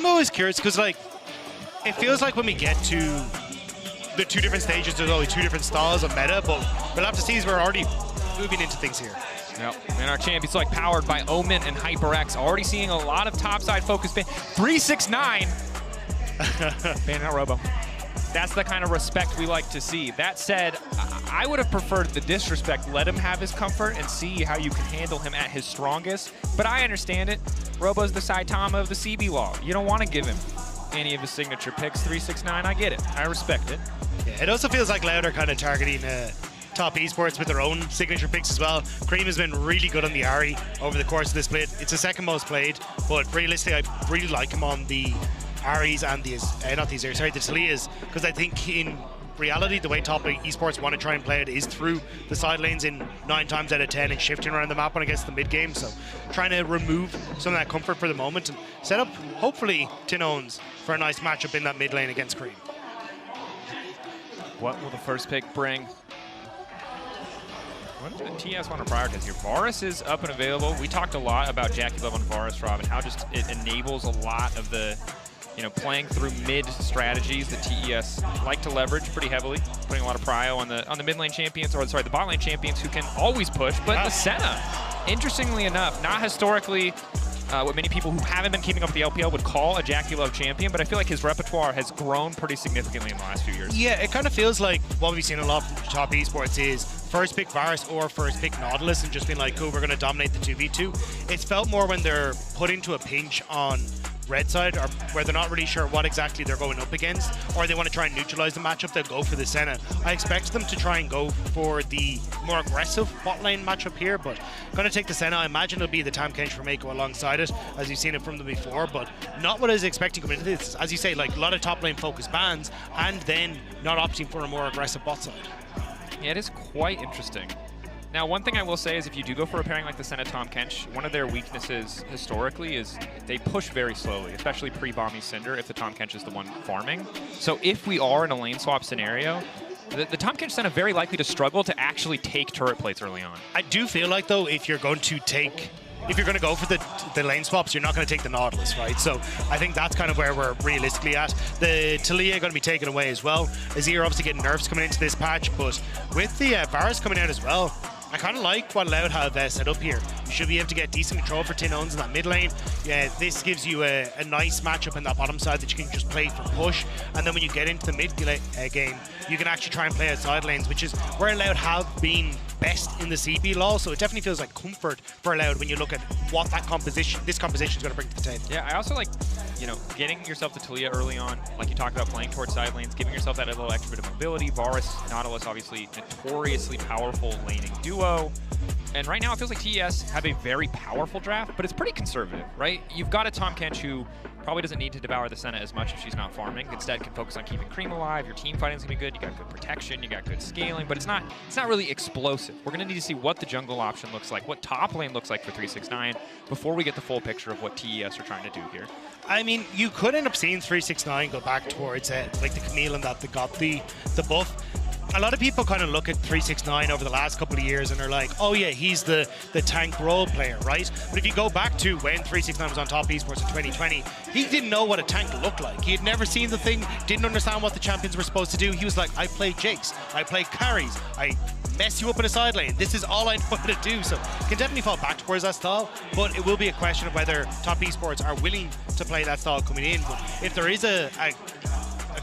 I'm always curious because, like, it feels like when we get to the two different stages, there's only two different styles of meta, but we'll have to see as we're already moving into things here. Yep, and our champions like powered by Omen and HyperX, already seeing a lot of topside focus. 369, banning out Robo. That's the kind of respect we like to see. That said, I would have preferred the disrespect. Let him have his comfort and see how you can handle him at his strongest. But I understand it. Robo's the Saitama of the CB law. You don't want to give him any of his signature picks. 369, I get it. I respect it. Yeah, it also feels like Loud are kind of targeting top esports with their own signature picks as well. Cream has been really good on the Ahri over the course of this split. It's the second most played, but realistically, I really like him on the Ahris and the Talias, because I think in reality, the way top esports want to try and play it is through the side lanes in 9 times out of 10 and shifting around the map when it gets to the mid game. So trying to remove some of that comfort for the moment and set up, hopefully, Tinons for a nice matchup in that mid lane against Cream. What will the first pick bring? What do the TS want to prioritize here? Varus is up and available. We talked a lot about Jackie Love on Varus, Rob, and how just it enables a lot of the, playing through mid strategies that TES like to leverage pretty heavily, putting a lot of prio on the mid lane champions, or sorry, the bot lane champions who can always push. But the Senna, interestingly enough, not historically what many people who haven't been keeping up with the LPL would call a Jackie Love champion, but I feel like his repertoire has grown pretty significantly in the last few years. Yeah, it kind of feels like what we've seen a lot from top esports is first pick Varus or first pick Nautilus and just being like, cool, we're going to dominate the 2v2. It's felt more when they're put into a pinch on red side, or where they're not really sure what exactly they're going up against, or they want to try and neutralize the matchup, they'll go for the Senna. I expect them to try and go for the more aggressive bot lane matchup here, but going to take the Senna. I imagine it'll be the Tam Kench for Mako alongside it, as you've seen it from them before, but not what I was expecting coming into this. As you say, like a lot of top lane focused bans, and then not opting for a more aggressive bot side. Yeah, it is quite interesting. Now, one thing I will say is if you do go for a pairing like the Senna Tahm Kench, one of their weaknesses historically is they push very slowly, especially pre-Bomby Cinder if the Tahm Kench is the one farming. So if we are in a lane swap scenario, the Tahm Kench Senna very likely to struggle to actually take turret plates early on. I do feel like, though, if you're going to go for the lane swaps, you're not going to take the Nautilus, right? So I think that's kind of where we're realistically at. The Talia going to be taken away as well. Azir obviously getting nerfs coming into this patch, but with the Varus coming out as well, I kind of like what Loud have set up here. You should be able to get decent control for Tinons in that mid lane. Yeah, this gives you a nice matchup in that bottom side that you can just play for push. And then when you get into the mid game, you can actually try and play outside lanes, which is where Loud have been best in the CP law. So it definitely feels like comfort for Loud when you look at what this composition is going to bring to the table. Yeah, I also like, getting yourself the Talia early on, like you talked about, playing towards side lanes, giving yourself that little extra bit of mobility. Varus, Nautilus, obviously notoriously powerful laning duo. And right now it feels like TES have a very powerful draft, but it's pretty conservative, right? You've got a Tahm Kench who probably doesn't need to devour the Senna as much if she's not farming. Instead can focus on keeping Cream alive. Your team fighting's gonna be good. You got good protection, you got good scaling, but it's not really explosive. We're gonna need to see what the jungle option looks like, what top lane looks like for 369 before we get the full picture of what TES are trying to do here. I mean, you could end up seeing 369 go back towards like the Camille and that they got the buff. A lot of people kind of look at 369 over the last couple of years and are like, oh yeah, he's the tank role player, right? But if you go back to when 369 was on top esports in 2020, he didn't know what a tank looked like. He had never seen the thing, didn't understand what the champions were supposed to do. He was like, I play Jakes, I play carries, I mess you up in a side lane. This is all I know how to do. So can definitely fall back towards that style, but it will be a question of whether top esports are willing to play that style coming in. But if there is a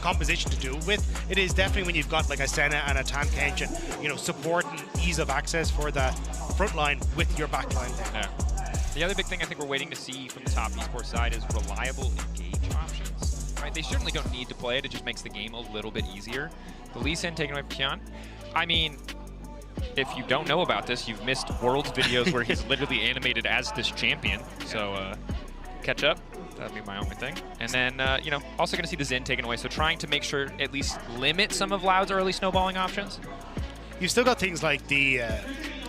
composition to do it with, it is definitely when you've got like a Senna and a Tahm Kench and support and ease of access for that front line with your back line there. Yeah. The other big thing I think we're waiting to see from the top esports side is reliable engage options. Right? They certainly don't need to play it, it just makes the game a little bit easier. The Lee Sin taken away from Kian. I mean, if you don't know about this, you've missed Worlds videos where he's literally animated as this champion. So catch up. That'd be my only thing. And then, also going to see the Zen taken away. So trying to make sure at least limit some of Loud's early snowballing options. You've still got things like the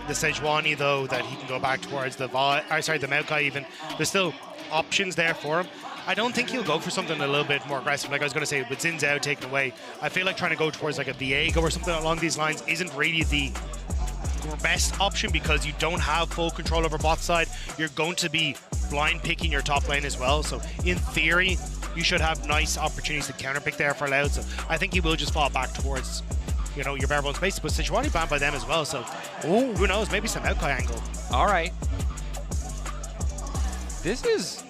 Sejuani, though, that he can go back towards the Maokai even. There's still options there for him. I don't think he'll go for something a little bit more aggressive. Like I was going to say, with Xin Zhao taken away, I feel like trying to go towards like a Viego or something along these lines isn't really the best option because you don't have full control over bot side. You're going to be blind picking your top lane as well. So in theory, you should have nice opportunities to counterpick there for Loud. So I think he will just fall back towards, you know, your bare bones base. But Sejuani banned by them as well, so who knows? Maybe some Maokai angle. All right. This is...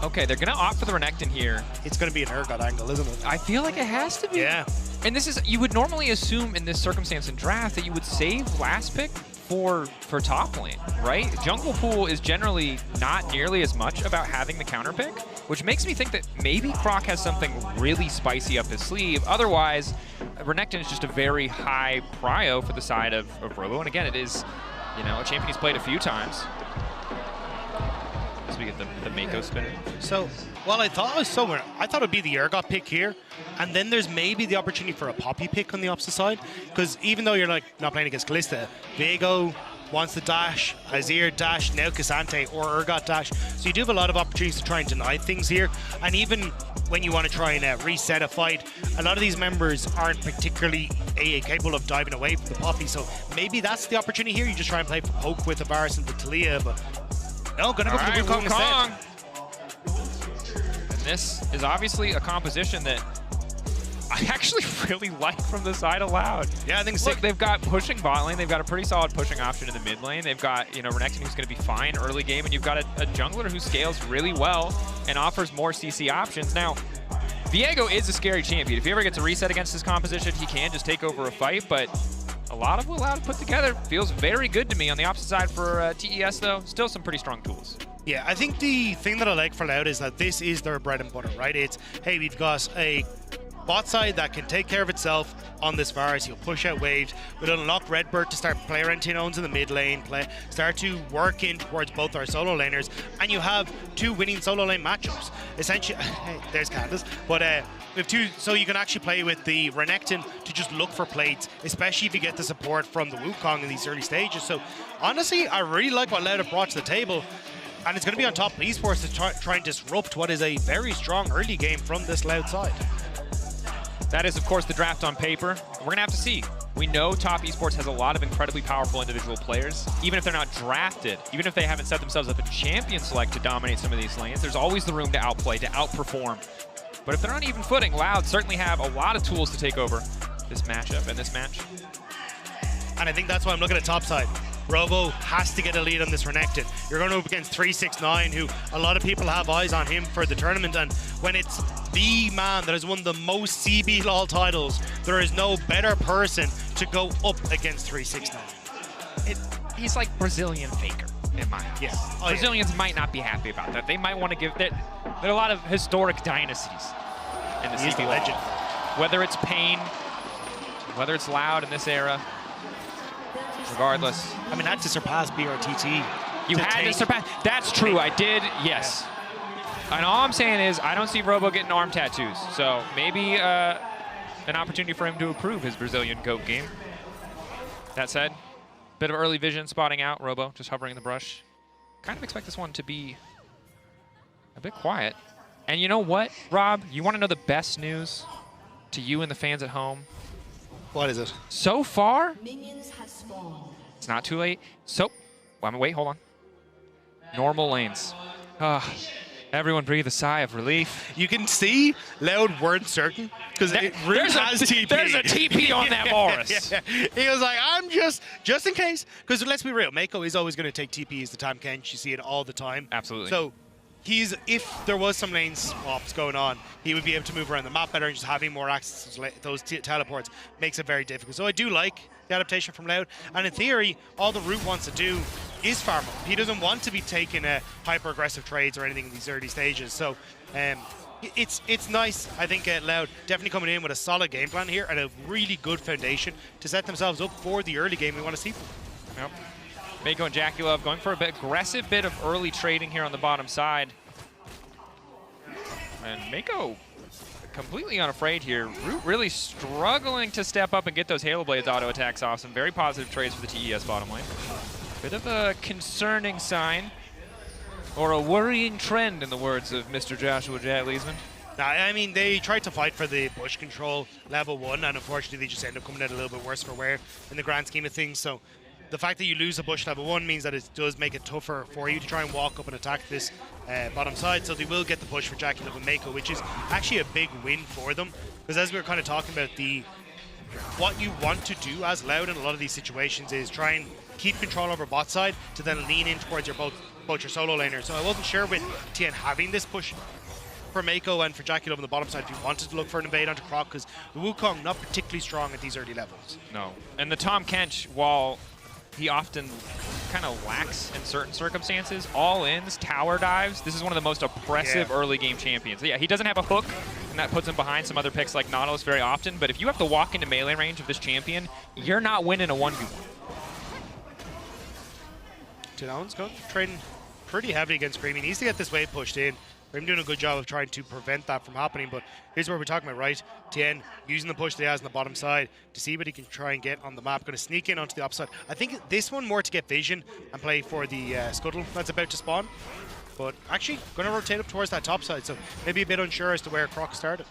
Okay, they're going to opt for the Renekton here. It's going to be an Urgot angle, isn't it? I feel like it has to be. Yeah. And this is, you would normally assume in this circumstance in draft that you would save last pick for top lane, right? Jungle pool is generally not nearly as much about having the counter pick, which makes me think that maybe Croc has something really spicy up his sleeve. Otherwise, Renekton is just a very high prio for the side of Robo. And again, it is, you know, a champion he's played a few times. As we get the Mako spinner. So, well, I thought it would be the Urgot pick here, and then there's maybe the opportunity for a Poppy pick on the opposite side, because even though you're like not playing against Kalista, Viego wants the dash, Azir dash, now Cassante or Urgot dash, so you do have a lot of opportunities to try and deny things here, and even when you want to try and reset a fight, a lot of these members aren't particularly capable of diving away from the Poppy, so maybe that's the opportunity here. You just try and play for poke with the Varus and the Talia, but no, gonna go for the Wukong instead. And this is obviously a composition that I actually really like from the side of Loud. Yeah, I think Look, they've got pushing bot lane. They've got a pretty solid pushing option in the mid lane. They've got, you know, Renekton who's going to be fine early game, and you've got a jungler who scales really well and offers more CC options. Now, Viego is a scary champion. If he ever gets a reset against this composition, he can just take over a fight, but a lot of what Loud put together feels very good to me. On the opposite side for TES, though, still some pretty strong tools. Yeah, I think the thing that I like for Loud is that this is their bread and butter, right? It's, hey, we've got a bot side that can take care of itself on this Varus. He'll push out waves. We'll unlock Redbird to start play around Tinones in the mid lane, start to work in towards both our solo laners, and you have two winning solo lane matchups. Essentially, hey, there's Candace, but we have two, so you can actually play with the Renekton to just look for plates, especially if you get the support from the Wukong in these early stages. So honestly, I really like what Loud have brought to the table. And it's going to be on top of Esports to try and disrupt what is a very strong early game from this Loud side. That is, of course, the draft on paper. We're going to have to see. We know top Esports has a lot of incredibly powerful individual players. Even if they're not drafted, even if they haven't set themselves up a champion select to dominate some of these lanes, there's always the room to outplay, to outperform. But if they're on even footing, Loud certainly have a lot of tools to take over this matchup and this match. And I think that's why I'm looking at top side. Robo has to get a lead on this Renekton. You're going up against 369, who a lot of people have eyes on him for the tournament, and when it's the man that has won the most CB LoL titles, there is no better person to go up against 369. He's like Brazilian Faker in my eyes. Yeah. Oh, Brazilians might not be happy about that. They might want to give that. There are a lot of historic dynasties in the CB legend. Whether it's Pain, whether it's Loud in this era. Regardless. I mean, I had to surpass BRTT. You had to surpass. That's true. I did. Yes. Yeah. And all I'm saying is I don't see Robo getting arm tattoos. So maybe an opportunity for him to improve his Brazilian GOAT game. That said, bit of early vision spotting out. Robo just hovering in the brush. Kind of expect this one to be a bit quiet. And you know what, Rob? You want to know the best news to you and the fans at home? What is it? So far, Minions have spawned. It's not too late. So, wait, hold on. Normal lanes. Everyone breathe a sigh of relief. You can see Loud weren't certain because it really has TP. There's a TP on that Boris. Yeah. He was like, I'm just in case. Because let's be real, Mako is always going to take TP as the Tam Kench. You see it all the time. Absolutely. So if there was some lane swaps going on, he would be able to move around the map better, and just having more access to those teleports makes it very difficult. So I do like the adaptation from Loud, and in theory, all the Root wants to do is farm up. He doesn't want to be taking hyper-aggressive trades or anything in these early stages. So it's nice. I think Loud definitely coming in with a solid game plan here and a really good foundation to set themselves up for the early game we want to see from them. Yep. Mako and Jackie Love going for a bit aggressive bit of early trading here on the bottom side. And Mako completely unafraid here. Root really struggling to step up and get those Halo Blades auto attacks off. Some very positive trades for the TES bottom lane. Bit of a concerning sign, or a worrying trend in the words of Mr. Joshua Leesman. Now, I mean, they tried to fight for the bush control level 1, and unfortunately they just end up coming out a little bit worse for wear in the grand scheme of things. So the fact that you lose a bush level 1 means that it does make it tougher for you to try and walk up and attack this bottom side, so they will get the push for JackeyLove and Mako, which is actually a big win for them, because as we were kind of talking about, what you want to do as Loud in a lot of these situations is try and keep control over bot side to then lean in towards both your solo laners. So I wasn't sure with TN having this push for Mako and for JackeyLove on the bottom side if you wanted to look for an invade onto Croc, because the Wukong not particularly strong at these early levels. No, and the Tahm Kench, while he often kind of lacks in certain circumstances, all-ins, tower dives, this is one of the most oppressive early game champions. Yeah, he doesn't have a hook, and that puts him behind some other picks like Nautilus very often, but if you have to walk into melee range of this champion, you're not winning a 1v1. Tinone's going to trading pretty heavily against Cream. He needs to get this wave pushed in. I'm doing a good job of trying to prevent that from happening, but here's where we're talking about, right? Tien using the push that he has on the bottom side to see what he can try and get on the map. Going to sneak in onto the upside. I think this one more to get vision and play for the scuttle that's about to spawn. But actually, going to rotate up towards that top side, so maybe a bit unsure as to where Croc started.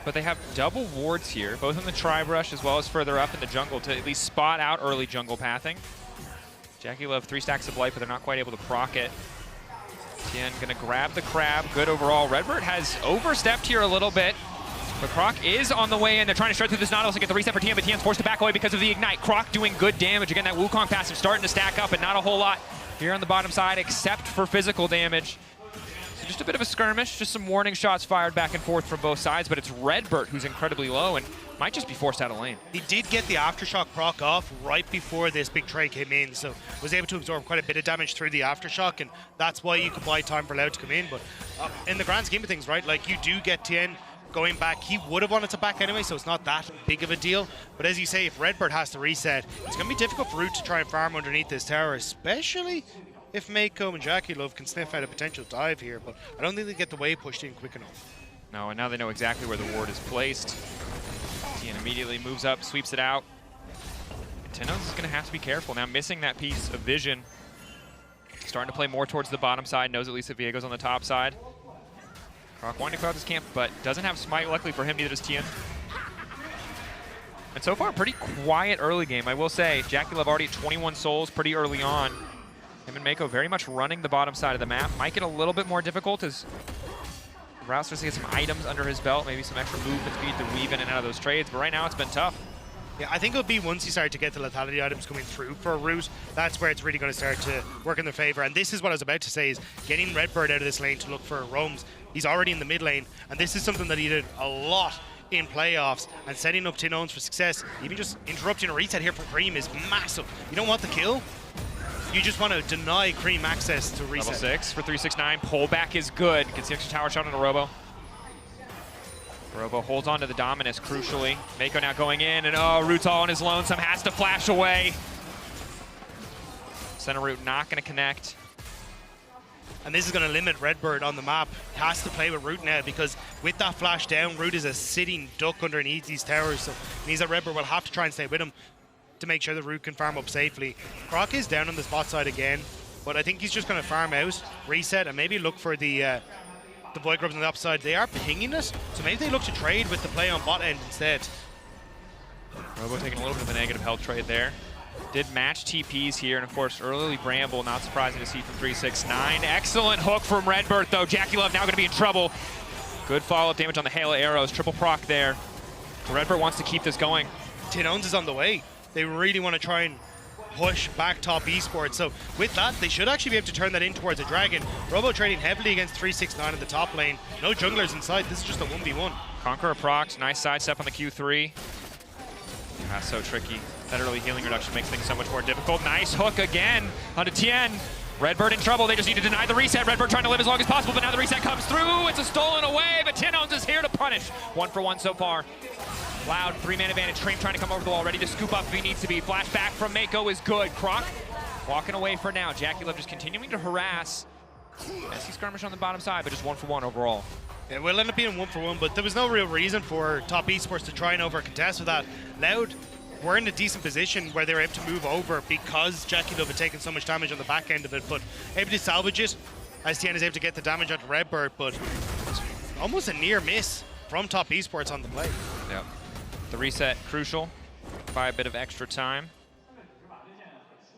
But they have double wards here, both in the tri-brush as well as further up in the jungle to at least spot out early jungle pathing. JackeyLove 3 stacks of life, but they're not quite able to proc it. Tien gonna grab the crab, good overall. Redbird has overstepped here a little bit, but Croc is on the way in. They're trying to start through this Nautilus to get the reset for Tien, but Tien's forced to back away because of the Ignite. Croc doing good damage. Again, that Wukong passive starting to stack up, and not a whole lot here on the bottom side except for physical damage. So just a bit of a skirmish, just some warning shots fired back and forth from both sides, but it's Redbird who's incredibly low and might just be forced out of lane. He did get the Aftershock proc off right before this big trade came in, so was able to absorb quite a bit of damage through the Aftershock, and that's why you could buy time for Loud to come in. But in the grand scheme of things, right, like you do get Tien going back. He would have wanted to back anyway, so it's not that big of a deal. But as you say, if Redbird has to reset, it's going to be difficult for Root to try and farm underneath this tower, especially if Mako and JackeyLove can sniff out a potential dive here. But I don't think they get the wave pushed in quick enough. No, and now they know exactly where the ward is placed. Tien immediately moves up, sweeps it out. Tenno's is going to have to be careful now, missing that piece of vision. Starting to play more towards the bottom side, knows at least that Viego's on the top side. Croc wanting to clear out this camp, but doesn't have Smite. Luckily for him, neither does Tien. And so far, pretty quiet early game, I will say. JackeyLove already at 21 souls pretty early on. Him and Mako very much running the bottom side of the map. Might get a little bit more difficult as Rouse starts to get some items under his belt, maybe some extra movement speed to weave in and out of those trades, but right now it's been tough. Yeah, I think it'll be once you start to get the lethality items coming through for a Root, that's where it's really going to start to work in their favor. And this is what I was about to say, is getting Redbird out of this lane to look for roams. He's already in the mid lane, and this is something that he did a lot in playoffs, and setting up Tinones for success. Even just interrupting a reset here from Cream is massive. You don't want the kill. You just want to deny Cream access to reset. Level 6 for 369. Pullback is good. Gets the extra tower shot on a Robo. Robo holds on to the Dominus crucially. Mako now going in, and oh, Root's all on his lonesome. Has to flash away. Center Root not going to connect. And this is going to limit Redbird on the map. He has to play with Root now, because with that flash down, Root is a sitting duck underneath these towers. So it means that Redbird will have to try and stay with him to make sure that Root can farm up safely. Croc is down on the spot side again, but I think he's just going to farm out, reset, and maybe look for the Void Grubs on the upside. They are pinging it, so maybe they look to trade with the play on bot end instead. Robo taking a little bit of a negative health trade there. Did match TPs here, and of course, early Bramble, not surprising to see from 369. Excellent hook from Redbird, though. JackeyLove now going to be in trouble. Good follow-up damage on the hail of arrows. Triple proc there. Redbird wants to keep this going. Tinones is on the way. They really want to try and push back top Esports. So with that, they should actually be able to turn that in towards a Dragon. Robo trading heavily against 369 in the top lane. No junglers inside. This is just a 1v1. Conqueror procs. Nice sidestep on the Q3. That's so tricky. That early healing reduction makes things so much more difficult. Nice hook again onto Tien. Redbird in trouble. They just need to deny the reset. Redbird trying to live as long as possible, but now the reset comes through. It's a stolen away, but Tinones is here to punish. 1 for 1 so far. Loud, 3-man advantage. Cream trying to come over the wall, ready to scoop up if he needs to be. Flashback from Mako is good. Croc walking away for now. JackeyLove just continuing to harass. Messy skirmish on the bottom side, but just 1 for 1 overall. Yeah, we'll end up being 1 for 1, but there was no real reason for top Esports to try and over-contest with that. Loud were in a decent position where they were able to move over because JackeyLove had taken so much damage on the back end of it, but able to salvage it as Tien is able to get the damage onto Redbird, but almost a near miss from top Esports on the play. Yep. The reset crucial by a bit of extra time.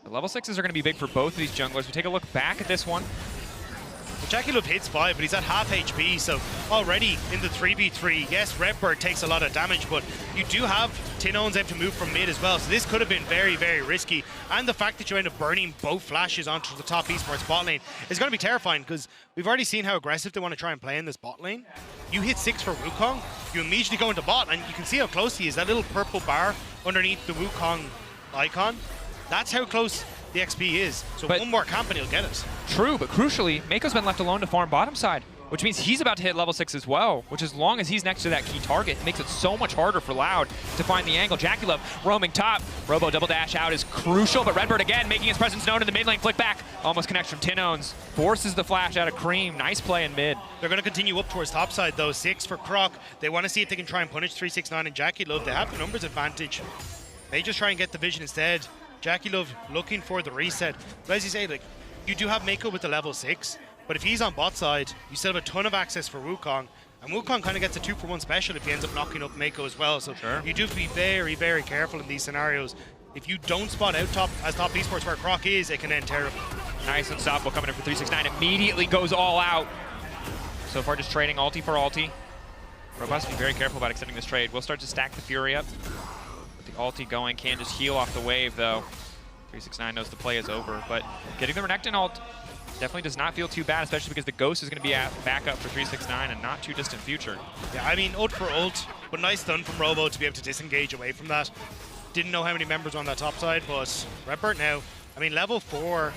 The level 6s are going to be big for both of these junglers. We take a look back at this one. Well, JackeyLove hits 5, but he's at half HP, so already in the 3v3, yes, Redbird takes a lot of damage, but you do have Tinones able to move from mid as well, so this could have been very, very risky. And the fact that you end up burning both flashes onto the top Esports bot lane is going to be terrifying, because we've already seen how aggressive they want to try and play in this bot lane. You hit 6 for Wukong, you immediately go into bot, and you can see how close he is. That little purple bar underneath the Wukong icon, that's how close the XP is. So one more camp and he'll get it. True, but crucially, Mako's been left alone to farm bottom side, which means he's about to hit level 6 as well, which as long as he's next to that key target, makes it so much harder for Loud to find the angle. JackeyLove roaming top. Robo double dash out is crucial, but Redbird again making his presence known in the mid lane. Flick back, almost connects from Tinones. Forces the flash out of Cream. Nice play in mid. They're going to continue up towards top side though. 6 for Croc. They want to see if they can try and punish 369 and JackeyLove. They have the numbers advantage. They just try and get the vision instead. JackeyLove looking for the reset. But as you say, like, you do have Mako with the level 6, but if he's on bot side, you still have a ton of access for Wukong, and Wukong kind of gets a 2-for-1 special if he ends up knocking up Mako as well. So sure, you do have to be very, very careful in these scenarios. If you don't spot out top as top Esports where Croc is, it can end terribly. Nice unstoppable coming in for 369. Immediately goes all out. So far just trading ulti for ulti. Robust, be very careful about extending this trade. We'll start to stack the Fury up. Ulti going, can just heal off the wave though. 369 knows the play is over, but getting the Renekton ult definitely does not feel too bad, especially because the Ghost is going to be at backup for 369 and not too distant future. Yeah, I mean, ult for ult, but nice stun from Robo to be able to disengage away from that. Didn't know how many members were on that top side, but Redbird now, I mean, level 4,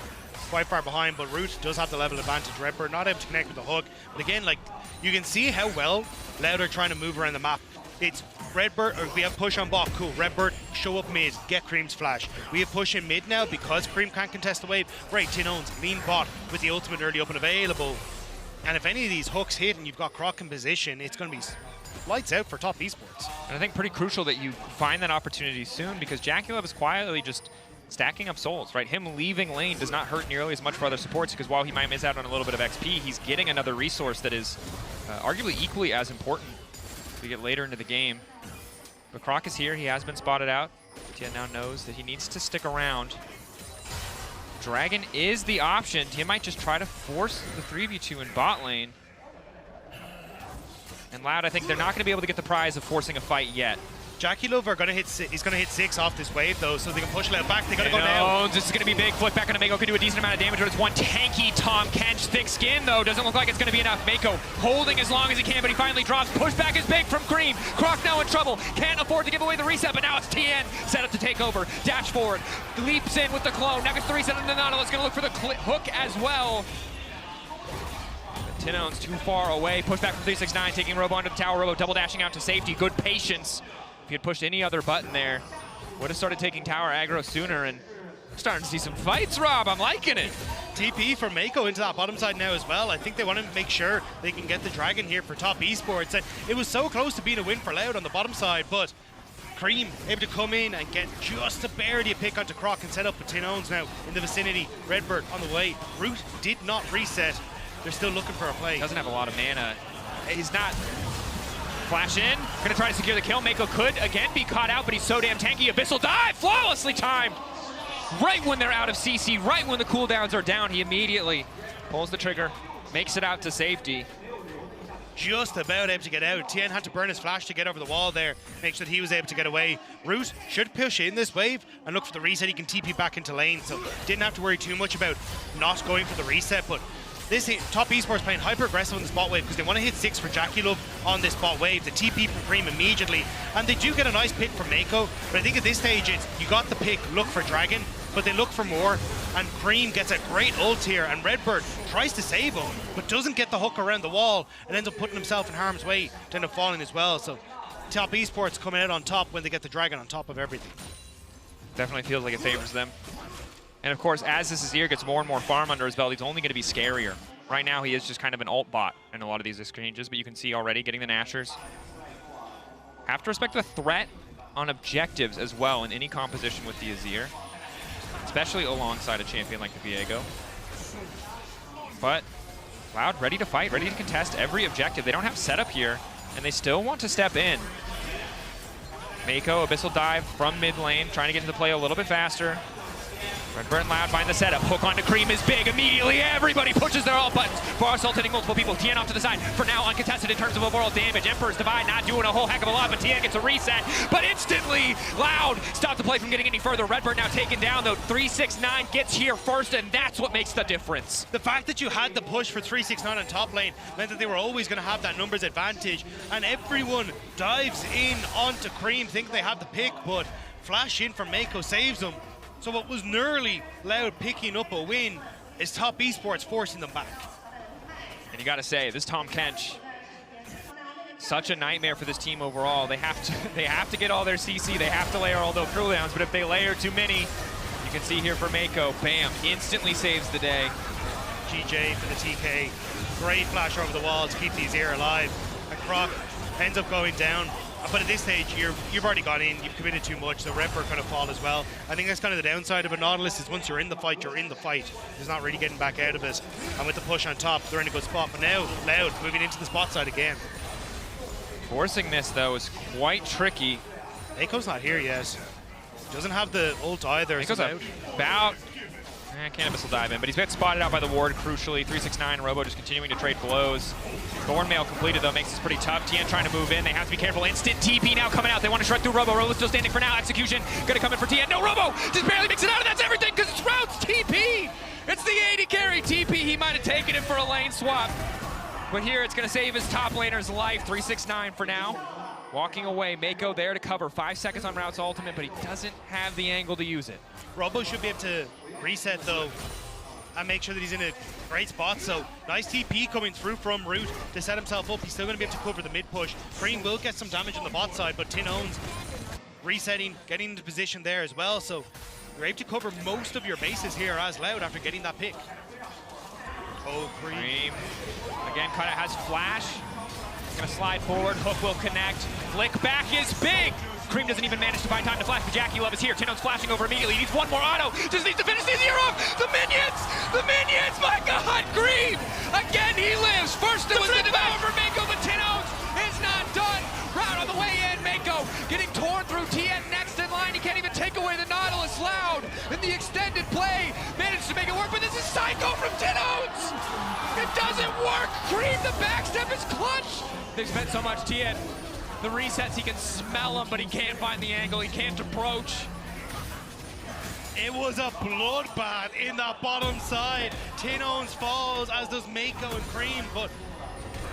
quite far behind, but Root does have the level advantage. Redbird not able to connect with the hook, but again, like, you can see how well Loud are trying to move around the map. It's Redbird, or we have push on bot, cool. Redbird, show up mid, get Cream's flash. We have push in mid now because Cream can't contest the wave. Great, Tinones, lean bot with the ultimate early up and available. And if any of these hooks hit and you've got Croc in position, it's going to be lights out for top Esports. And I think pretty crucial that you find that opportunity soon, because JackeyLove is quietly just stacking up souls, right? Him leaving lane does not hurt nearly as much for other supports, because while he might miss out on a little bit of XP, he's getting another resource that is arguably equally as important as we get later into the game. But Croc is here, he has been spotted out. Tien now knows that he needs to stick around. Dragon is the option. Tien might just try to force the 3v2 in bot lane. And Loud, I think they're not going to be able to get the prize of forcing a fight yet. JackeyLove are going to hit. He's going to hit 6 off this wave though, so they can push Loud back. They got to go down. This is going to be big. Flip back on Mako could do a decent amount of damage, but it's one tanky Tom Kench. Thick skin though, doesn't look like it's going to be enough. Mako holding as long as he can, but he finally drops. Pushback is big from Cream. Croc now in trouble. Can't afford to give away the reset, but now it's Tien set up to take over. Dash forward, leaps in with the clone. Now gets the reset on the Nautilus. Going to look for the hook as well. Tinone's too far away. Pushback from 369, taking Robo onto the tower. Robo double dashing out to safety. Good patience. If he had pushed any other button there, would have started taking tower aggro sooner, and we're starting to see some fights, Rob. I'm liking it. TP for Mako into that bottom side now as well. I think they want to make sure they can get the Dragon here for top Esports. And it was so close to being a win for Loud on the bottom side, but Cream able to come in and get just a barely a pick onto Croc and set up with Tinones now in the vicinity. Redbird on the way. Root did not reset. They're still looking for a play. Doesn't have a lot of mana. He's not. Flash in, gonna try to secure the kill. Mako could again be caught out, but he's so damn tanky. Abyssal dive, flawlessly timed. Right when they're out of CC, right when the cooldowns are down, he immediately pulls the trigger, makes it out to safety. Just about able to get out. Tien had to burn his flash to get over the wall there, make sure that he was able to get away. Root should push in this wave and look for the reset. He can TP back into lane, so didn't have to worry too much about not going for the reset, but this top Esports playing hyper aggressive on the spot wave because they want to hit 6 for JackeyLove on this spot wave. The TP from Cream immediately, and they do get a nice pick from Mako. But I think at this stage, it's you got the pick, look for Dragon, but they look for more. And Cream gets a great ult here, and Redbird tries to save him, but doesn't get the hook around the wall and ends up putting himself in harm's way to end up falling as well. So top Esports coming out on top when they get the Dragon on top of everything. Definitely feels like it favors them. And of course, as this Azir gets more and more farm under his belt, he's only going to be scarier. Right now, he is just kind of an ult bot in a lot of these exchanges, but you can see already getting the Nashers. Have to respect the threat on objectives as well in any composition with the Azir, especially alongside a champion like the Viego. But Loud ready to fight, ready to contest every objective. They don't have setup here, and they still want to step in. Mako, Abyssal dive from mid lane, trying to get to the play a little bit faster. Redbird and Loud find the setup. Hook onto Cream is big. Immediately, everybody pushes their all buttons. Boris ult hitting multiple people. Tien off to the side. For now, uncontested in terms of overall damage. Emperor's Divide not doing a whole heck of a lot, but Tien gets a reset. But instantly, Loud stopped the play from getting any further. Redbird now taken down, though. 369 gets here first, and that's what makes the difference. The fact that you had the push for 369 on top lane meant that they were always going to have that numbers advantage, and everyone dives in onto Cream thinking they have the pick, but flash in from Mako saves them. So what was nearly Loud picking up a win is top Esports forcing them back. And you got to say, this Tahm Kench, such a nightmare for this team overall. They have to get all their CC, they have to layer all those cooldowns, but if they layer too many, you can see here for Mako, bam, instantly saves the day. GJ for the TK, great flash over the wall to keep these here alive. And Croc ends up going down. But at this stage, you've already got in, you've committed too much, so Redbird kind of fall as well. I think that's kind of the downside of a Nautilus, is once you're in the fight, you're in the fight. There's not really getting back out of it. And with the push on top, they're in a good spot. But now, Loud moving into the spot side again. Forcing this, though, is quite tricky. Mako's not here yet. Doesn't have the ult either. Mako's about... Cannabis will dive in, but he's been spotted out by the ward, crucially. 369, Robo just continuing to trade blows. Thornmail completed, though, makes this pretty tough. Tien trying to move in. They have to be careful. Instant TP now coming out. They want to shred through Robo. Robo's still standing for now. Execution gonna come in for Tien. No, Robo just barely makes it out, and that's everything because it's Routes TP. It's the 80 carry TP. He might have taken it for a lane swap, but here it's gonna save his top laner's life. 369 for now. Walking away, Mako there to cover. 5 seconds on Routes ultimate, but he doesn't have the angle to use it. Robo should be able to reset though and make sure that he's in a great spot. So nice TP coming through from Root to set himself up. He's still going to be able to cover the mid push. Cream will get some damage on the bot side, but Tin owns resetting, getting into position there as well. So you're able to cover most of your bases here as Loud after getting that pick. Oh, Cream. Again, Kata has flash. Gonna slide forward, Hook will connect. Flick back is big. Cream doesn't even manage to find time to flash, but Jackie Love is here. Tino's flashing over immediately. He needs one more auto. Just needs to finish this here off. The minions! The minions! My God, Cream! Again, he lives. First it was the devour for Mako, but Tino's is not done. Route on the way in. Mako getting torn through. Tien next in line. He can't even take away the Nautilus. Loud in the extended play. Managed to make it work, but this is Psycho from Tino's! It doesn't work. Cream, the backstep is clutch. They've spent so much. Tien. The resets, he can smell them, but he can't find the angle. He can't approach. It was a bloodbath in that bottom side. Tin owns falls, as does Mako and Cream, but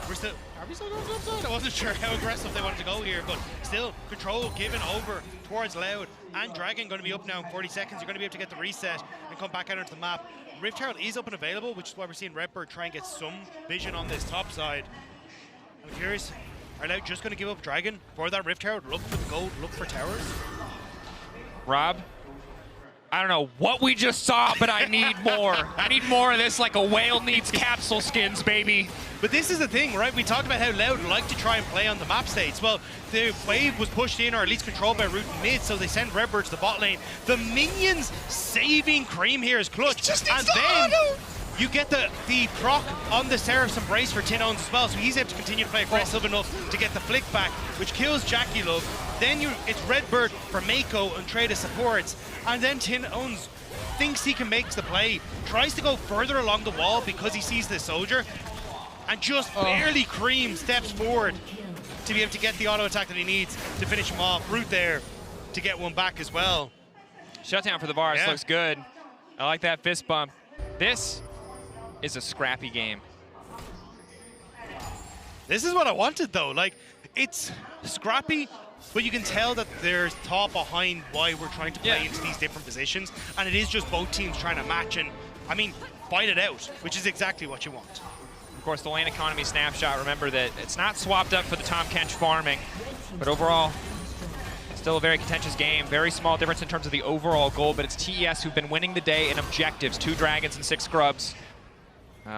are we still going to the upside? I wasn't sure how aggressive they wanted to go here, but still, control given over towards Loud, and Dragon going to be up now in 40 seconds. You're going to be able to get the reset and come back out into the map. Rift Herald is up and available, which is why we're seeing Redbird try and get some vision on this top side. I'm curious, are Loud just going to give up Dragon for that Rift Herald? Look for the gold, look for towers? Rob, I don't know what we just saw, but I need more. I need more of this like a whale needs capsule skins, baby. But this is the thing, right? We talked about how Loud like to try and play on the map states. Well, the wave was pushed in, or at least controlled by Root and mid, so they send Redbird to the bot lane. The minions saving Cream here is clutch. And then you get the proc on the Seraph's Embrace for Tin Owns as well, so he's able to continue to play aggressive enough to get the flick back, which kills Jackie Love. Then it's Redbird for Mako and trade of supports, and then Tin Owns thinks he can make the play, tries to go further along the wall because he sees the soldier, and just barely Cream steps forward to be able to get the auto attack that he needs to finish him off. Root there to get one back as well. Shutdown for the Bars, Yeah. looks good. I like that fist bump. This is a scrappy game. This is what I wanted though. Like, it's scrappy, but you can tell that there's thought behind why we're trying to play into these different positions, and it is just both teams trying to match and, I mean, fight it out, which is exactly what you want. Of course, the lane economy snapshot, remember that it's not swapped up for the Tahm Kench farming, but overall, still a very contentious game. Very small difference in terms of the overall goal, but it's TES who've been winning the day in objectives. 2 dragons and 6 scrubs.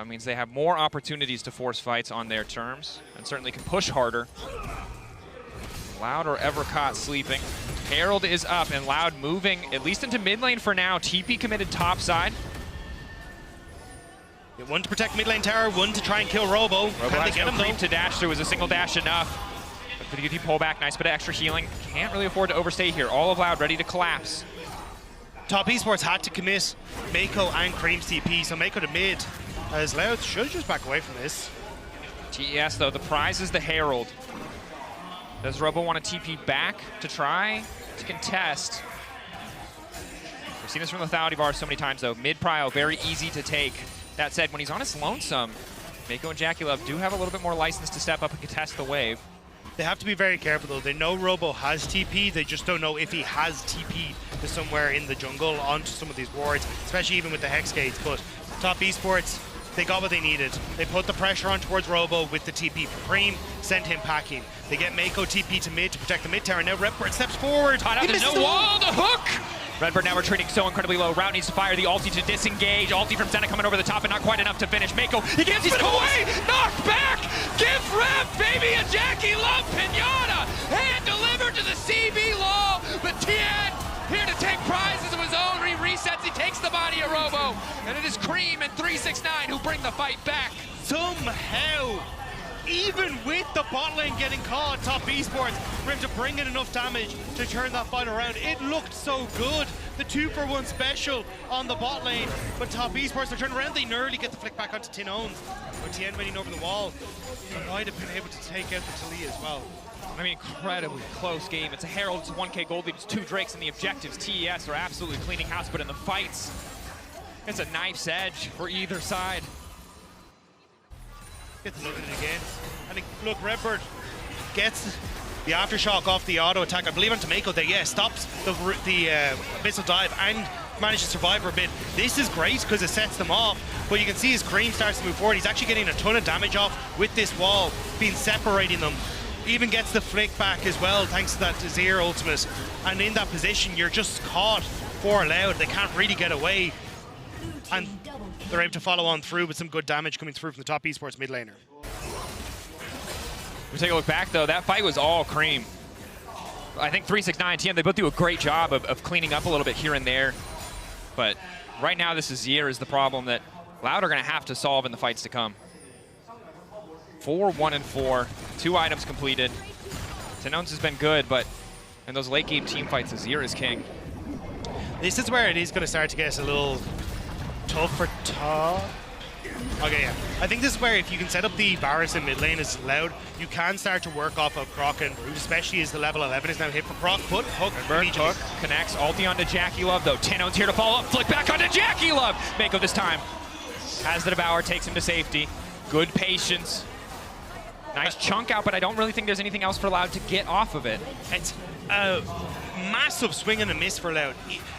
Means they have more opportunities to force fights on their terms, and certainly can push harder. Loud or ever caught sleeping. Herald is up, and Loud moving, at least into mid lane for now. TP committed top side. One to protect mid lane tower, one to try and kill Robo. Robo Can they has get no him though? creep to dash through. Was a single dash enough? But pretty good pullback, nice bit of extra healing. Can't really afford to overstay here. All of Loud ready to collapse. Top Esports had to commit Mako and Cream's TP, so Mako to mid, as Loud should just back away from this. TES though, the prize is the Herald. Does Robo want to TP back to try to contest? We've seen this from the Thaudivar so many times though. Mid prio, very easy to take. That said, when he's on his lonesome, Mako and Jackie Love do have a little bit more license to step up and contest the wave. They have to be very careful though. They know Robo has TP, they just don't know if he has TP to somewhere in the jungle onto some of these wards, especially even with the Hex Gates. But Top Esports, they got what they needed. They put the pressure on towards Robo with the TP for Cream, sent him packing. They get Mako TP to mid to protect the mid tower. Now Redbird steps forward. There's no wall, the hook! Redbird now retreating so incredibly low. Route needs to fire the ulti to disengage. Ulti from Senna coming over the top and not quite enough to finish. Mako, he gives it away! Knocked back! Give Rev, baby, a Jackie Love pinata! Hand delivered to the CB Law, but Tien here to take prizes of his own. He resets, he takes the body of Robo, and it is Cream and 369 who bring the fight back. Somehow, even with the bot lane getting caught, Top Esports for him to bring in enough damage to turn that fight around. It looked so good. The 2-for-1 special on the bot lane, but Top Esports, they're turning around, they nearly get the flick back onto Tin Owns. But Tien waiting over the wall, they might have been able to take out the Talia as well. I mean, incredibly close game. It's a Herald, it's a 1K gold lead, it's 2 Drakes, and the objectives, TES, are absolutely cleaning house, but in the fights, it's a knife's edge for either side. Get to look at it again. And look, Redbird gets the aftershock off the auto attack. I believe onto Mako there, yeah, stops the missile dive and managed to survive for a bit. This is great because it sets them off, but you can see as Cream starts to move forward, he's actually getting a ton of damage off with this wall, being separating them. Even gets the flick back as well, thanks to that Azir ultimate. And in that position, you're just caught for Loud. They can't really get away. And they're able to follow on through with some good damage coming through from the Top Esports mid laner. We take a look back though, that fight was all Cream. I think 369 TM, they both do a great job of cleaning up a little bit here and there. But right now this Azir is the problem that Loud are gonna have to solve in the fights to come. 4, 1, and 4, 2 items completed. Tenons has been good, but in those late game team fights, Azir is king. This is where it is gonna start to get a little tough for Top. Okay, yeah. I think this is where if you can set up the Varus in mid lane as Loud, you can start to work off of Croc and Root, especially as the level 11 is now hit for Croc. Put hook immediately. Hook connects, ulti onto Jackie Love though. Tenon's here to follow up, flick back onto Jackie Love. Mako this time has the Devour, takes him to safety. Good patience. Nice chunk out, but I don't really think there's anything else for Loud to get off of it. It's a massive swing and a miss for Loud.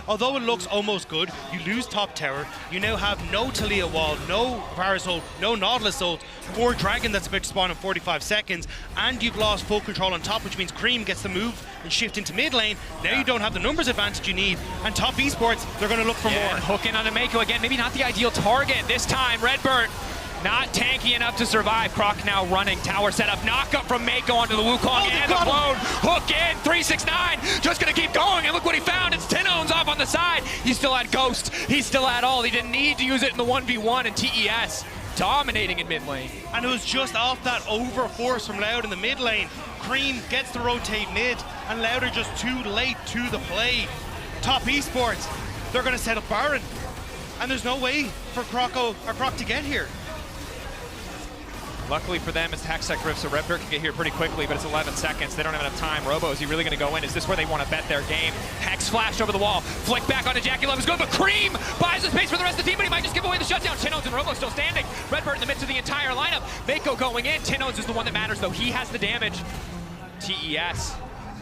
Although it looks almost good, you lose top tower. You now have no Talia wall, no Varus ult, no Nautilus ult, 4 Dragon that's about to spawn in 45 seconds, and you've lost full control on top, which means Cream gets the move and shift into mid lane. Now you don't have the numbers advantage you need, and Top Esports, they're going to look for more. Hook in onto Mako again, maybe not the ideal target this time. Redbird not tanky enough to survive. Croc now running, tower set up, knock up from Mako onto the Wukong and the clone. Hook in, 369, just gonna keep going, and look what he found, it's Tenons off on the side. He still had Ghost, he still had all, he didn't need to use it in the 1v1, and TES dominating in mid lane. And it was just off that over force from Loud in the mid lane. Cream gets to rotate mid, and Loud are just too late to the play. Top Esports, they're gonna set up Baron, and there's no way for Croc to get here. Luckily for them, it's Hextech Rift, so Redbird can get here pretty quickly, but it's 11 seconds. They don't have enough time. Robo, is he really going to go in? Is this where they want to bet their game? Hex flashed over the wall. Flick back onto Jackie Love is good, but Cream buys the space for the rest of the team, but he might just give away the shutdown. Tenons and Robo still standing. Redbird in the midst of the entire lineup. Mako going in. Tenons is the one that matters, though. He has the damage. TES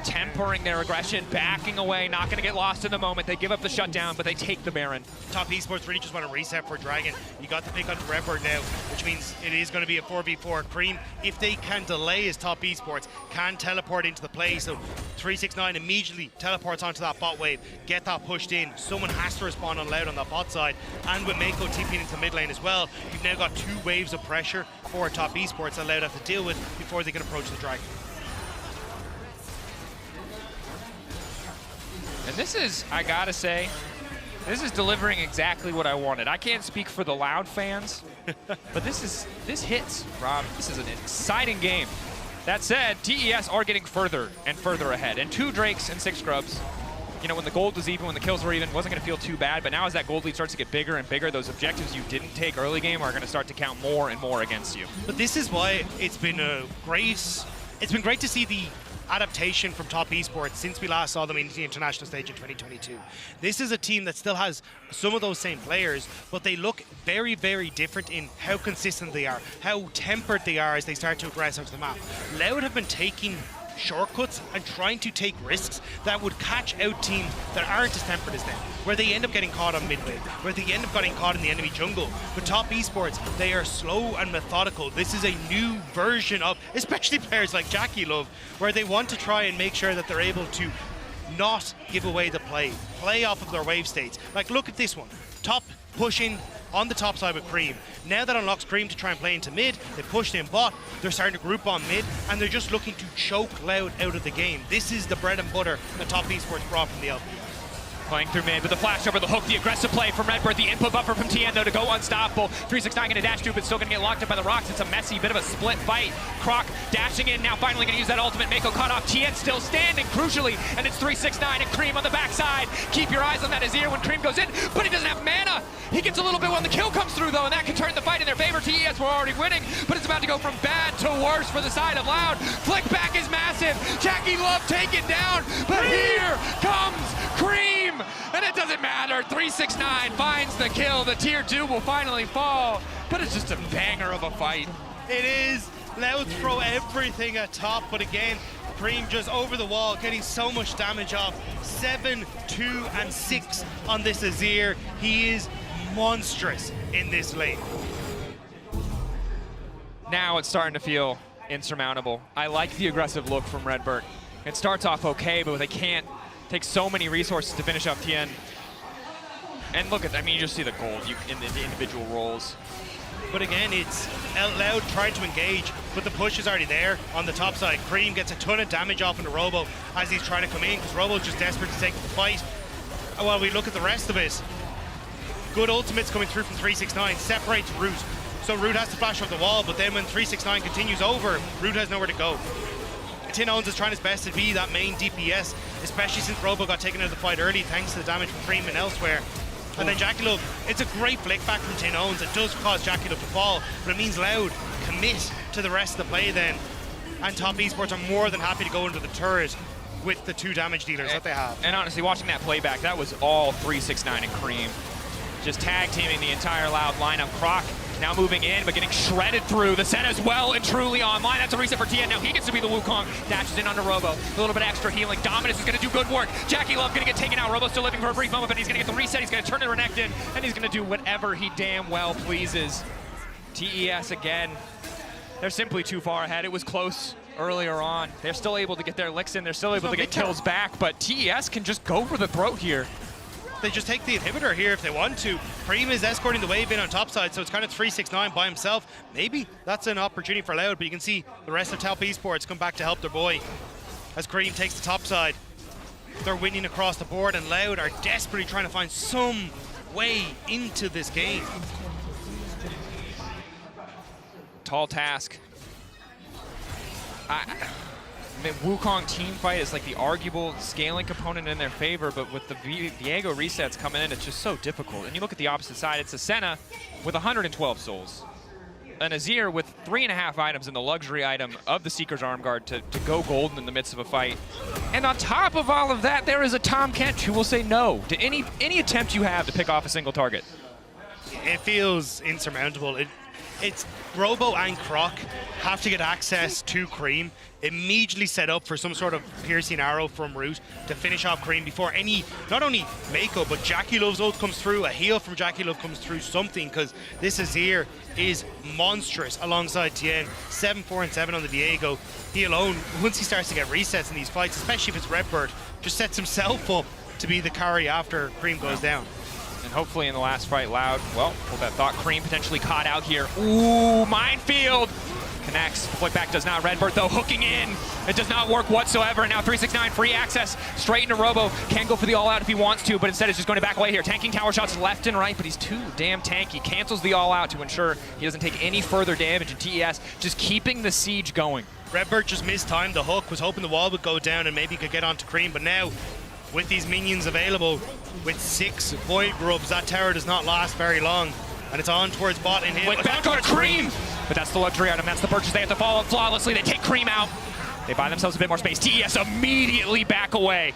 tempering their aggression, backing away, not going to get lost in the moment. They give up the shutdown, but they take the Baron. Top Esports really just want to reset for Dragon. You got the pick on Redbird now, which means it is going to be a 4v4. Cream, if they can delay as Top Esports, can teleport into the play. So 369 immediately teleports onto that bot wave, get that pushed in. Someone has to respond on Loud on that bot side. And with Mako TPing into mid lane as well, you've now got 2 waves of pressure for Top Esports that Loud have to deal with before they can approach the Dragon. And this is, I gotta say, this is delivering exactly what I wanted. I can't speak for the Loud fans, but this hits, Rob. This is an exciting game. That said, TES are getting further and further ahead, and 2 Drakes and 6 Scrubs you know, when the gold was even, when the kills were even, wasn't going to feel too bad. But now as that gold lead starts to get bigger and bigger, those objectives you didn't take early game are going to start to count more and more against you. But this is why it's been great to see the adaptation from Top Esports since we last saw them in the international stage in 2022. This is a team that still has some of those same players, but they look very, very different in how consistent they are, how tempered they are as they start to aggress onto the map. Loud have been taking shortcuts and trying to take risks that would catch out teams that aren't as tempered as them, where they end up getting caught on midway, where they end up getting caught in the enemy jungle. But Top Esports, they are slow and methodical. This is a new version of, especially players like Jackie Love, where they want to try and make sure that they're able to not give away the play off of their wave states. Like, look at this one. Top pushing on the top side with Cream. Now that unlocks Cream to try and play into mid, they pushed in bot, they're starting to group on mid, and they're just looking to choke Loud out of the game. This is the bread and butter that Top Esports brought from the LP. Playing through mid with the flash over the hook, the aggressive play from Redbird, the input buffer from TN though to go unstoppable. 369 gonna dash to, but still gonna get locked up by the rocks. It's a messy bit of a split fight. Croc dashing in, now finally gonna use that ultimate. Mako caught off, TN still standing crucially, and it's 369 and Cream on the backside. Keep your eyes on that Azir when Cream goes in, but he doesn't have mana. He gets a little bit when the kill comes through though, and that can turn the fight in their favor. TES were already winning, but it's about to go from bad to worse for the side of Loud. Flick back is massive. Jackie Love taken down, but here comes Cream, and it doesn't matter. 369 finds the kill. The tier 2 will finally fall, but it's just a banger of a fight. It is. Loud throw everything at top, but again, Cream just over the wall, getting so much damage off. 7, 2, and 6 on this Azir. He is monstrous in this lane. Now it's starting to feel insurmountable. I like the aggressive look from Redbird. It starts off okay, but they can't take so many resources to finish off Tien. And look at, I mean, you just see the gold in the individual roles. But again, it's Loud trying to engage, but the push is already there on the top side. Cream gets a ton of damage off into Robo as he's trying to come in, because Robo's just desperate to take the fight. And while we look at the rest of it, good ultimates coming through from 369, separates Root. So Root has to flash off the wall, but then when 369 continues over, Root has nowhere to go. Tin Owns is trying his best to be that main DPS, especially since Robo got taken out of the fight early thanks to the damage from Cream and elsewhere. And then Jackie Love, it's a great flick back from Tin Owns. It does cause Jackie Love to fall, but it means Loud commit to the rest of the play then. And Top Esports are more than happy to go into the turret with the 2 damage dealers that they have. And honestly, watching that playback, that was all 369 and Cream. Just tag teaming the entire Loud lineup. Croc now moving in, but getting shredded through. The Senna's well and truly online. That's a reset for Tien. Now he gets to be the Wukong. Dashes in onto Robo. A little bit extra healing. Dominus is going to do good work. Jackie Love going to get taken out. Robo still living for a brief moment, but he's going to get the reset. He's going to turn to Renekton, and he's going to do whatever he damn well pleases. TES again. They're simply too far ahead. It was close earlier on. They're still able to get their licks in. They're still able to get kills back, but TES can just go for the throat here. They just take the inhibitor here if they want to. Cream is escorting the wave in on top side, so it's kind of 369 by himself. Maybe that's an opportunity for Loud, but you can see the rest of Top Esports come back to help their boy as Cream takes the top side. They're winning across the board, and Loud are desperately trying to find some way into this game. Tall task. The Wukong team fight is like the arguable scaling component in their favor, but with the Viego resets coming in, it's just so difficult. And you look at the opposite side, it's a Senna with 112 souls. An Azir with 3.5 items in the luxury item of the Seeker's Arm Guard to go golden in the midst of a fight. And on top of all of that, there is a Tom Kent who will say no to any attempt you have to pick off a single target. It feels insurmountable. It's Robo and Croc have to get access to Cream, immediately set up for some sort of piercing arrow from Root to finish off Cream before not only Mako, but Jackie Love's ult comes through, a heal from Jackie Love comes through, something, because this Azir is monstrous alongside Tien. 7, 4, and 7 on the Viego. He alone, once he starts to get resets in these fights, especially if it's Redbird, just sets himself up to be the carry after Cream goes down. And hopefully in the last fight, Loud, well, hold that thought, Cream potentially caught out here. Ooh, minefield! Connects, flick back does not. Redbird though, hooking in. It does not work whatsoever. And now 369, free access, straight into Robo. Can go for the all-out if he wants to, but instead is just going to back away here. Tanking tower shots left and right, but he's too damn tanky. Cancels the all-out to ensure he doesn't take any further damage, and TES just keeping the siege going. Redbird just mistimed the hook, was hoping the wall would go down and maybe he could get onto Cream, but now with these minions available, with 6 Void Grubs, that tower does not last very long. And it's on towards bot in him. Wait, back on Cream! But that's the luxury item. That's the purchase they have to follow up flawlessly. They take Cream out. They buy themselves a bit more space. TES immediately back away.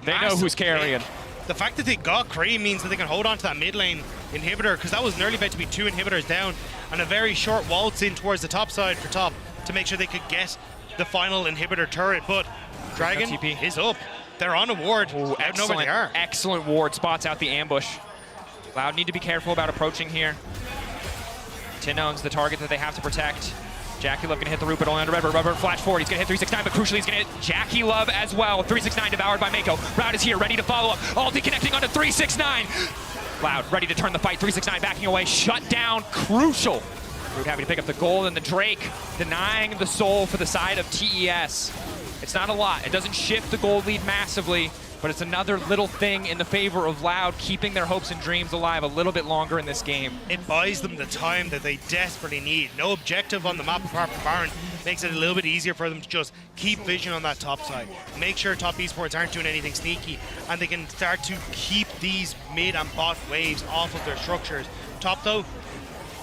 They know who's carrying. The fact that they got Cream means that they can hold on to that mid lane inhibitor, because that was nearly about to be 2 inhibitors down, and a very short waltz in towards the top side for top to make sure they could get the final inhibitor turret. But Dragon TP is up. They're on a ward. Ooh, I don't know where they are. Excellent ward. Spots out the ambush. Loud need to be careful about approaching here. Tinon's the target that they have to protect. Jackie Love gonna hit the root, but only under Redbird. Redbird flash forward. He's gonna hit 369, but crucially he's gonna hit Jackie Love as well. 369 devoured by Mako. Loud is here, ready to follow up. Ulti connecting onto 369. Loud ready to turn the fight. 369 backing away. Shut down. Crucial. Root happy to pick up the gold, and the Drake denying the soul for the side of TES. It's not a lot. It doesn't shift the gold lead massively, but it's another little thing in the favor of Loud, keeping their hopes and dreams alive a little bit longer in this game. It buys them the time that they desperately need. No objective on the map apart from Baron makes it a little bit easier for them to just keep vision on that top side. Make sure top esports aren't doing anything sneaky, and they can start to keep these mid and bot waves off of their structures. Top, though,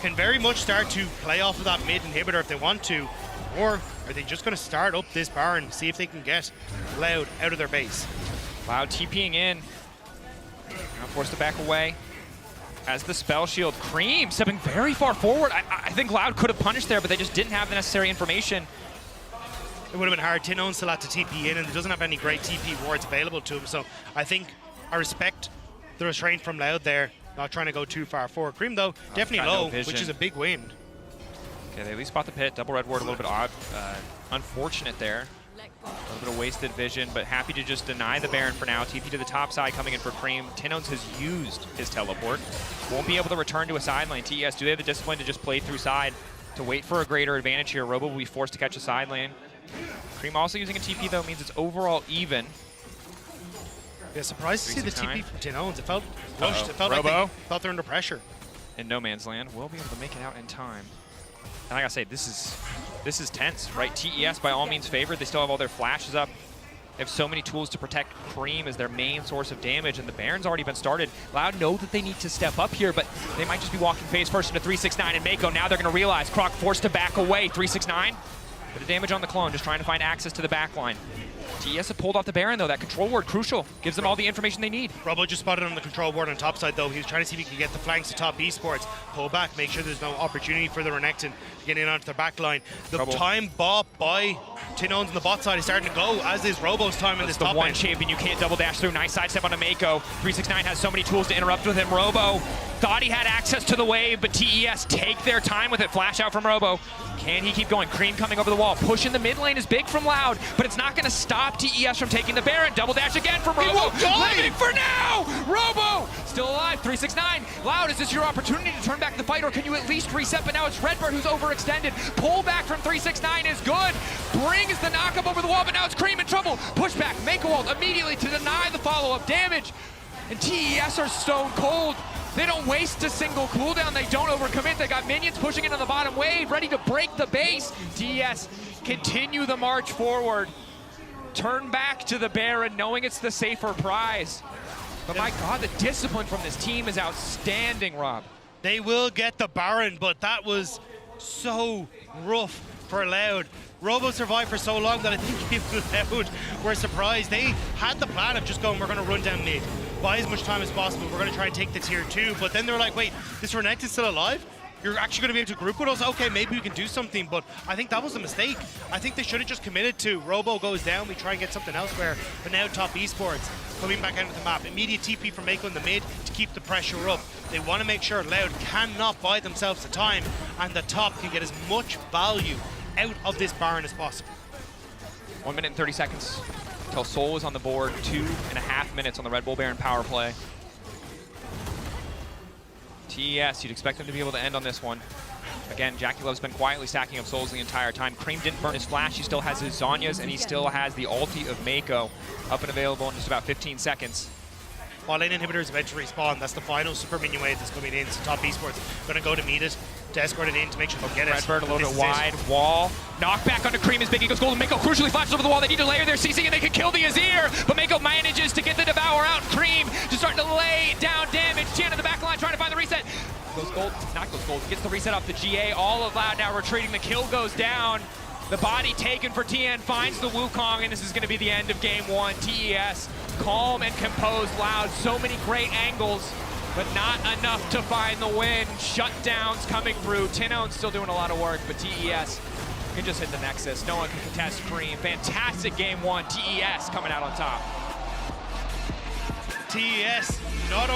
can very much start to play off of that mid inhibitor if they want to, or are they just going to start up this Baron, see if they can get Loud out of their base? Loud TPing in. Now forced to back away. As the spell shield. Cream stepping very far forward. I think Loud could have punished there, but they just didn't have the necessary information. It would have been hard. Tinon still had to TP in, and he doesn't have any great TP wards available to him. So I think I respect the restraint from Loud there, not trying to go too far forward. Cream, though, definitely low, which is a big win. Okay, they at least spot the pit. Double red ward, a little bit odd. Unfortunate there. A little bit of wasted vision, but happy to just deny the Baron for now. TP to the top side coming in for Cream. Tinons has used his teleport. Won't be able to return to a side lane. TES, do they have the discipline to just play through side to wait for a greater advantage here? Robo will be forced to catch a side lane. Cream also using a TP, though, means it's overall even. Yeah, surprised to see the TP from Tinons. It felt rushed. It felt like they felt they're under pressure. In no man's land, will be able to make it out in time. And like I say, this is tense, right? TES by all means favored. They still have all their flashes up. They have so many tools to protect Cream as their main source of damage, and the Baron's already been started. Loud know that they need to step up here, but they might just be walking face first into 369 and Mako. Now they're going to realize Croc forced to back away. 369, bit of damage on the clone, just trying to find access to the backline. TES have pulled off the Baron, though. That control ward, crucial. Gives them all the information they need. Robo just spotted on the control ward on top side, though. He was trying to see if he could get the flanks to top esports. Pull back, make sure there's no opportunity for the Renekton to get in onto their back line. The time bop by Tinons on the bot side is starting to go, as is Robo's time in this top the one end. champion you can't double dash through. Nice sidestep onto Mako. 369 has so many tools to interrupt with him. Robo thought he had access to the wave, but TES take their time with it. Flash out from Robo. Can he keep going? Cream coming over the wall. Push in the mid lane is big from Loud, but it's not going to stop TES from taking the Baron. Double dash again from Robo. Living for now! Robo still alive. 369. Loud, is this your opportunity to turn back the fight, or can you at least reset? But now it's Redbird who's overextended. Pull back from 369 is good. Brings the knock up over the wall, but now it's Cream in trouble. Push back. Mako ult immediately to deny the follow-up damage. And TES are stone cold. They don't waste a single cooldown. They don't overcommit. They got minions pushing into the bottom wave, ready to break the base. TES continue the march forward. Turn back to the Baron, knowing it's the safer prize. But my God, the discipline from this team is outstanding, Rob. They will get the Baron, but that was so rough for Loud. Robo survived for so long that I think even Loud were surprised. They had the plan of just going, we're going to run down mid, buy as much time as possible, we're going to try and take the tier 2, but then they're like, wait, this Renekton's still alive? You're actually going to be able to group with us? Okay, maybe we can do something, but I think that was a mistake. I think they should have just committed to Robo goes down, we try and get something elsewhere, but now top esports coming back onto the map. Immediate TP from Mako in the mid to keep the pressure up. They want to make sure Loud cannot buy themselves the time, and the top can get as much value out of this Baron as possible. 1 minute and 30 seconds until Soul is on the board. 2.5 minutes on the Red Bull Baron power play. TES, you'd expect them to be able to end on this one. Again, Jackie Love's been quietly stacking up souls the entire time. Cream didn't burn his flash. He still has his Zhonya's, and he still has the ulti of Mako up and available in just about 15 seconds. While lane inhibitors eventually respawn, that's the final super minion wave that's coming in. So top esports going to go to meet it. to escort it in to make sure they get it. Redbird a little This bit is wide. Wall. Knockback onto Cream as Biggie goes golden. Mako crucially flashes over the wall. They need to layer their CC and they can kill the Azir. But Mako manages to get the Devour out. Cream just starting to lay down damage. Tian in the back line trying to find the reset. Goes gold. Not goes gold. Gets the reset off the GA. All of Loud now retreating. The kill goes down. The body taken for Tian finds the Wukong, and this is going to be the end of game one. TES, calm and composed. Loud, so many great angles, but not enough to find the win. Shutdowns coming through. Tinone's still doing a lot of work, but TES can just hit the Nexus. No one can contest Cream. Fantastic game one. TES coming out on top. TES, not